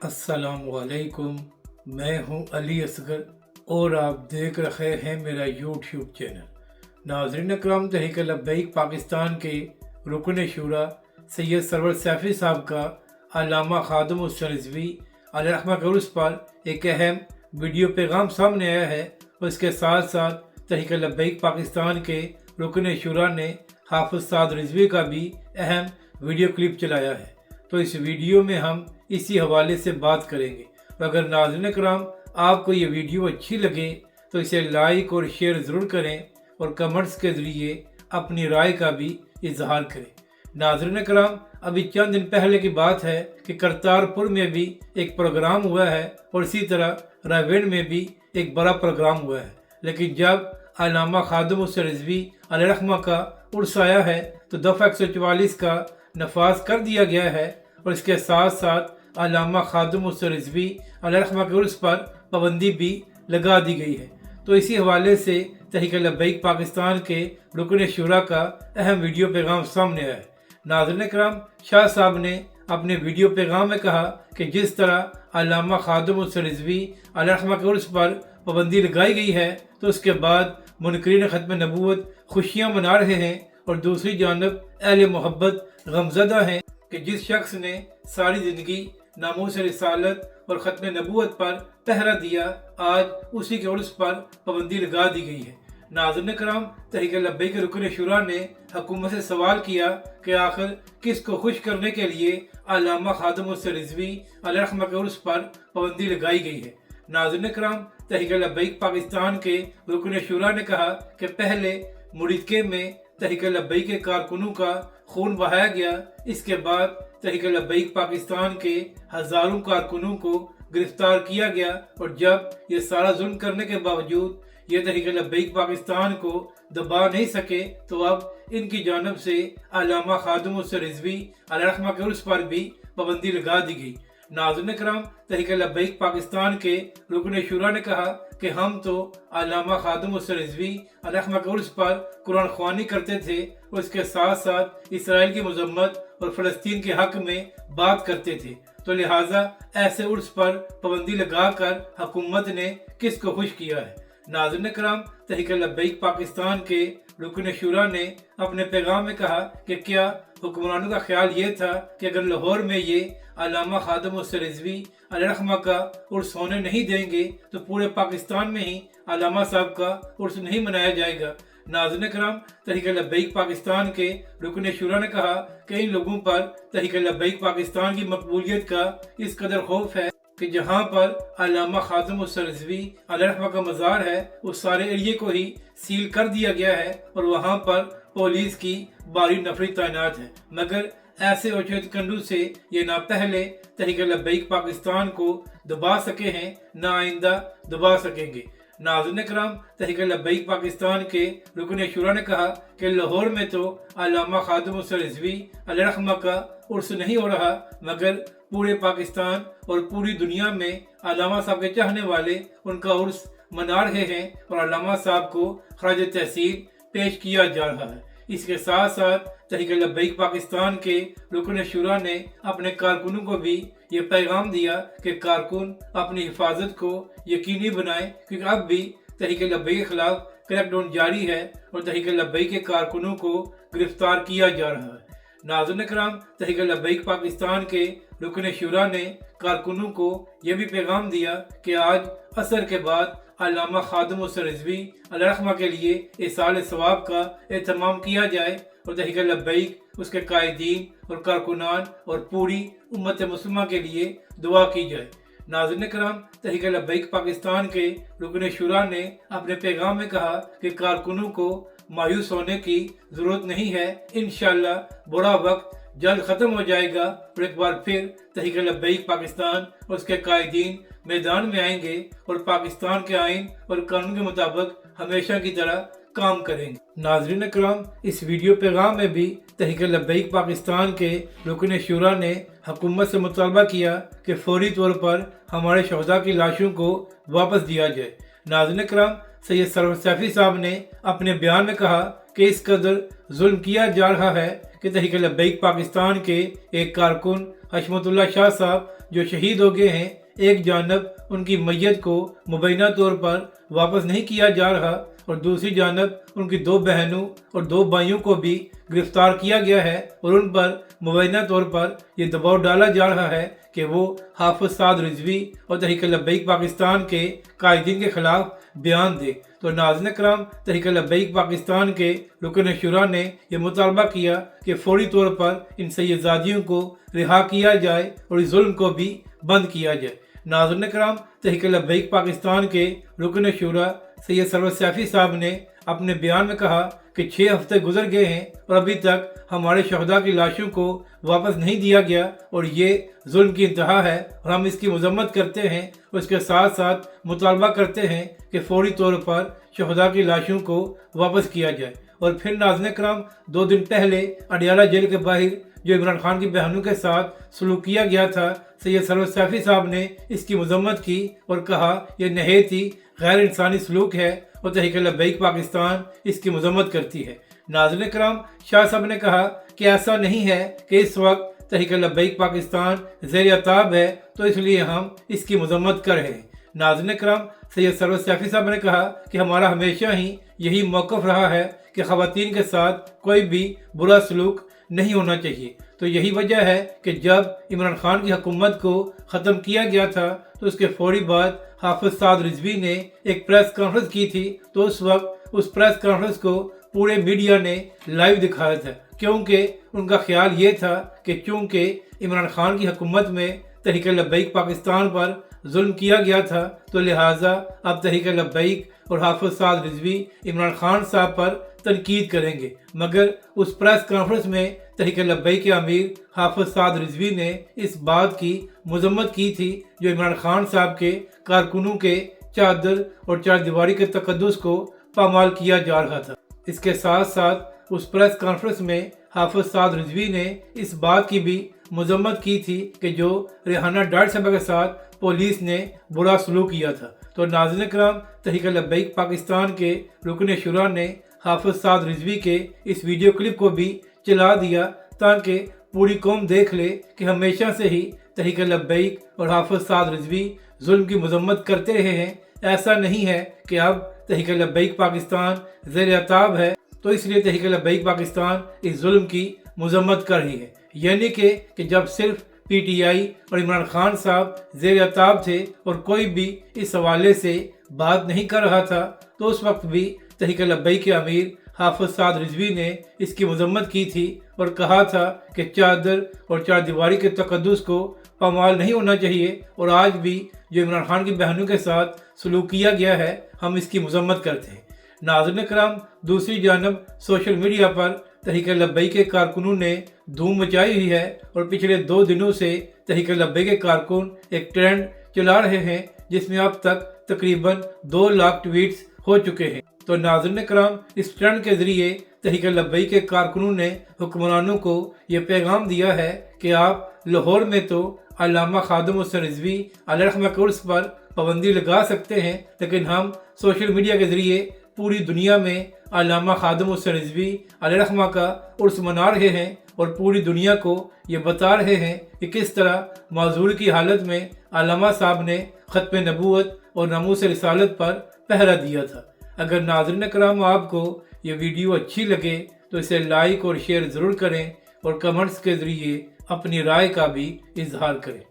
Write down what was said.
अस्सलाम वालेकुम। मैं हूं अली असगर और आप देख रहे हैं मेरा यूट्यूब चैनल। नाज़रीन अकराम, तहरीक लब्बैक पाकिस्तान के रुकन शुरा सैयद सरवर सैफ़ी साहब का अल्लामा खादिम हुसैन रिज़वी अलैहिर्रहमा के उर्स पर एक अहम वीडियो पैगाम सामने आया है और इसके साथ साथ तहरीक लब्बैक पाकिस्तान के रुकन शुरा ने हाफ़िज़ साद रिज़वी का भी अहम वीडियो क्लिप चलाया है। तो इस वीडियो में हम इसी हवाले से बात करेंगे। अगर नाज़रीन कराम आपको ये वीडियो अच्छी लगे तो इसे लाइक और शेयर ज़रूर करें और कमेंट्स के ज़रिए अपनी राय का भी इजहार करें। नाज़रीन कराम, अभी चंद दिन पहले की बात है कि करतारपुर में भी एक प्रोग्राम हुआ है और इसी तरह रायवेंड में भी एक बड़ा प्रोग्राम हुआ है। लेकिन जब अल्लामा खादिम हुसैन रिज़वी अलैहिर्रहमा का उर्स आया है तो दफ़ा 144 का नफाज कर दिया गया है और इसके साथ साथ अल्लामा खादिम हुसैन रिज़वी अलैहिर्रहमा के उर्स पर पाबंदी भी लगा दी गई है। तो इसी हवाले से तहरीक लब्बैक पाकिस्तान के रुकन शुरा का अहम वीडियो पैगाम सामने आया है। नाज़रीन कराम, शाह साहब ने अपने वीडियो पैगाम में कहा कि जिस तरह अल्लामा खादिम हुसैन रिज़वी अलैहिर्रहमा के उर्स पर पाबंदी लगाई गई है तो उसके बाद मुनकरीन ख़त्म नबूवत खुशियाँ मना रहे हैं और दूसरी जानब अहले मोहब्बत गमज़दा हैं कि जिस शख्स ने सारी ज़िंदगी नामूस रिसालत और ख़त्म नबूवत पर पहरा दिया, आज उसी के उर्स पर पाबंदी लगा दी गई है। नाज़रीन कराम, तहरीक लब्बैक के रुकन शुरा ने हुकूमत से सवाल किया कि आखिर किसको खुश करने के लिए अल्लामा खादिम हुसैन रिज़वी अलैहिर्रहमा के उर्स पर पाबंदी लगाई गई है। नाज़रीन कराम, तहरीक लब्बैक पाकिस्तान के रुकन शुरा ने कहा कि पहले मुरीदके में तहरीक लब्बैक के कारकुनों का खून बहाया गया, इसके बाद तहरीक लब्बैक पाकिस्तान के हज़ारों कारकुनों को गिरफ्तार किया गया और जब ये सारा जुल्म करने के बावजूद ये तहरीक लब्बैक पाकिस्तान को दबा नहीं सके तो अब इनकी जानब से अल्लामा खादिम हुसैन रिज़वी अलैहिर्रहमा के उर्स पर भी पाबंदी लगा दी गई। नाज़रीन कराम, तहरीक लब्बैक पाकिस्तान के रुकन शुरा ने कहा कि हम तो अल्लामा खादिम हुसैन रिज़वी अलैहिर्रहमा के उर्स पर कुरान ख्वानी करते थे और इसके साथ साथ इसराइल की मजम्मत और फ़लस्तीन के हक में बात करते थे, तो लिहाजा ऐसे उर्स पर पाबंदी लगाकर हुकूमत ने किसको खुश किया है। नाज़रीन कराम, तहरीक लब्बैक पाकिस्तान के रुकन शुरा ने अपने पैगाम में कहा कि क्या हुक्मरानों का ख्याल ये था कि अगर लाहौर में ये अल्लामा खादिम हुसैन रिज़वी अलैहिर्रहमा का उर्स होने नहीं देंगे तो पूरे पाकिस्तान में ही अल्लामा साहब का उर्स नहीं मनाया जाएगा। नाज़रीन कराम, तहरीक लब्बैक पाकिस्तान के रुकन शुरा ने कहा कि इन लोगों पर तहरीक लब्बैक पाकिस्तान की मकबूलियत का इस कदर खौफ है कि जहाँ पर अल्लामा खादिम हुसैन रिज़वी अलैहिर्रहमा का मज़ार है उस सारे एरिए को ही सील कर दिया गया है और वहाँ पर पुलिस की भारी नफरी तैनात है। मगर ऐसे औचित्य कंडू से ये ना पहले तहरीक लब्बैक पाकिस्तान को दबा सके हैं ना आइंदा दबा सकेंगे। नाज़रीन कराम, तहरीक लब्बैक पाकिस्तान के रुकन शुरा ने कहा कि लाहौर में तो अल्लामा खादिम हुसैन रिज़वी अलैहिर्रहमा का उर्स नहीं हो रहा, मगर पूरे पाकिस्तान और पूरी दुनिया में अल्लामा साहब के चाहने वाले उनका उर्स मना रहे हैं और अल्लामा साहब को खराज तहसीन पेश किया जा रहा है। इसके साथ साथ तहरीक लब्बैक पाकिस्तान के रुकन शुरा ने अपने कारकुनों को भी ये पैगाम दिया कि कारकुन अपनी हिफाजत को यकीनी बनाएं क्योंकि अब भी तहरीक लब्बैक के खिलाफ क्रैकडाउन जारी है और तहरीक लब्बैक के कारकुनों को गिरफ्तार किया जा रहा है। नाज़रीन कराम, तहरीक लब्बैक पाकिस्तान के रुकन शुरा ने कारकुनों को यह भी पैगाम दिया कि आज असर के बाद अल्लामा खादिम हुसैन रिज़वी अलैहिर्रहमा के लिए इसाल सवाब का एहतमाम किया जाए और तहरीक लब्बैक उसके कायदीन और कारकुनान और पूरी उम्मत मुस्लिमा के लिए दुआ की जाए। नाज़रीन कराम, तहरीक लब्बैक पाकिस्तान के रुकन शुरा ने अपने पैगाम में कहा कि कारकुनों को मायूस होने की ज़रूरत नहीं है, इंशाअल्लाह बुरा वक्त जल्द ख़त्म हो जाएगा और एक बार फिर तहरीक लब्बैक पाकिस्तान और उसके कायदीन मैदान में आएंगे और पाकिस्तान के आइन और कानून के मुताबिक हमेशा की तरह काम करेंगे। नाज़रीन कराम, इस वीडियो पैगाम में भी तहरीक लब्बैक पाकिस्तान के रुकन शुरा ने हुकूमत से मुतालबा किया कि फौरी तौर पर हमारे शहदा की लाशों को वापस दिया जाए। नाज़रीन कराम, सैयद सरवर सैफ़ी साहब ने अपने बयान में कहा कि इस कदर जुल्म किया जा रहा है कि तहरीक लब्बैक पाकिस्तान के एक कारकुन हशमतुल्लाह शाह साहब जो शहीद हो गए हैं, एक जानब उनकी मैयत को मुबैना तौर पर वापस नहीं किया जा रहा और दूसरी जानब उनकी 2 बहनों और 2 भाइयों को भी गिरफ्तार किया गया है और उन पर मुबैना तौर पर यह दबाव डाला जा रहा है कि वो हाफिज साद रिजवी और तहरीक लब्बैक पाकिस्तान के कायदीन के खिलाफ बयान दे। तो नाज़रीन कराम, तहरीक लब्बैक पाकिस्तान के रुकन शुरा ने यह मुतालबा किया कि फौरी तौर पर इन सैयदजादियों को रिहा किया जाए और इस जुल्म को भी बंद किया जाए। नाज़रीन कराम, तहरीक लब्बैक पाकिस्तान के रुकन शुरा सैयद सरवर सैफी साहब ने अपने बयान में कहा कि 6 हफ्ते गुजर गए हैं और अभी तक हमारे शहदा की लाशों को वापस नहीं दिया गया और ये जुल्म की इंतहा है और हम इसकी मजम्मत करते हैं और इसके साथ साथ मुतालबा करते हैं कि फौरी तौर पर शहदा की लाशों को वापस किया जाए। और फिर नाज़रीन कराम, 2 दिन पहले अडियाला जेल के बाहर जो इमरान खान की बहनों के साथ सलूक किया गया था, सैयद सरवर सैफी साहब ने इसकी मजम्मत की और कहा यह नहायत ही गैर इंसानी सलूक है और तहरीक लब्बैक पाकिस्तान इसकी मजम्मत करती है। नाज़रीन कराम, शाह साहब ने कहा कि ऐसा नहीं है कि इस वक्त तहरीक लब्बैक पाकिस्तान ज़ेर अताब है तो इसलिए हम इसकी मजम्मत कर रहे हैं। नाज़रीन कराम, सैयद सरवर सैफी साहब ने कहा कि हमारा हमेशा ही यही मौक़िफ़ रहा है कि ख़वातीन के साथ कोई भी बुरा सलूक नहीं होना चाहिए। तो यही वजह है कि जब इमरान खान की हुकूमत को ख़त्म किया गया था तो उसके फौरी बाद हाफिज साद रिजवी ने एक प्रेस कॉन्फ्रेंस की थी। तो उस वक्त उस प्रेस कॉन्फ्रेंस को पूरे मीडिया ने लाइव दिखाया था, क्योंकि उनका ख्याल ये था कि चूँकि इमरान खान की हुकूमत में तहरीक लब्बैक पाकिस्तान पर जुल्म किया गया था तो लिहाजा अब तहरीक लब्बैक और हाफिज साद रिजवी इमरान खान साहब पर तनकीद करेंगे। मगर उस प्रेस कॉन्फ्रेंस में तहरीक लब्बैक के अमीर हाफिज साद रिजवी ने इस बात की मजम्मत की थी जो इमरान खान साहब के कारकुनों के चादर और चारदीवारी के तकद्दुस को पामाल किया जा रहा था। इसके साथ साथ उस प्रेस कॉन्फ्रेंस में हाफिज साद रिजवी ने इस बात की भी मजम्मत की थी कि जो रेहाना डाट साहबा के साथ पुलिस ने बुरा सलूक किया था। तो नाज़रीन कराम, तहरीक लब्बैक पाकिस्तान के रुकन शुरा ने हाफिज साद रिजवी के इस वीडियो क्लिप को भी चला दिया ताकि पूरी कौम देख ले कि हमेशा से ही तहरीक लब्बैक और हाफिज साद रिजवी जुल्म की मजम्मत करते रहे हैं। ऐसा नहीं है कि अब तहरीक लब्बैक पाकिस्तान ज़ेर अताब है तो इसलिए तहरीक लब्बैक पाकिस्तान इस जुल्म की मजम्मत कर रही है। यानी कि जब सिर्फ PTI और इमरान खान साहब ज़ेर अताब थे और कोई भी इस हवाले से बात नहीं कर रहा था तो उस वक्त भी तहरीक लब्बैक के अमीर हाफिज साद रिजवी ने इसकी मजम्मत की थी और कहा था कि चादर और चारदीवारी के तकद्दुस को पामाल नहीं होना चाहिए और आज भी जो इमरान खान की बहनों के साथ सलूक किया गया है हम इसकी मजम्मत करते हैं। नाज़रीन कराम, दूसरी जानब सोशल मीडिया पर तहरीक लब्बैक के कारकुनों ने धूम मचाई हुई है और पिछले 2 दिनों से तहरीक लब्बैक के कारकुन एक ट्रेंड चला रहे हैं जिसमें अब तक तकरीबन 2 लाख ट्वीट्स हो चुके हैं। तो नाज़रीन कराम, इस ट्रेंड के ज़रिए तहरीक लब्बैक के कारकुनों ने हुक्मरानों को ये पैगाम दिया है कि आप लाहौर में तो अल्लामा खादिम हुसैन रिजवी अलैहिर्रहमा के उर्स पर पाबंदी लगा सकते हैं, लेकिन हम सोशल मीडिया के ज़रिए पूरी दुनिया में अल्लामा खादिम हुसैन रिजवी अलैहिर्रहमा का उर्स मना रहे हैं और पूरी दुनिया को ये बता रहे हैं कि किस तरह माजूर की हालत में अल्लामा साहब ने खत्म नबूवत और नामूस रिसालत पर पहरा दिया था। अगर नाज़रीन कराम आपको ये वीडियो अच्छी लगे तो इसे लाइक और शेयर ज़रूर करें और कमेंट्स के ज़रिए अपनी राय का भी इजहार करें।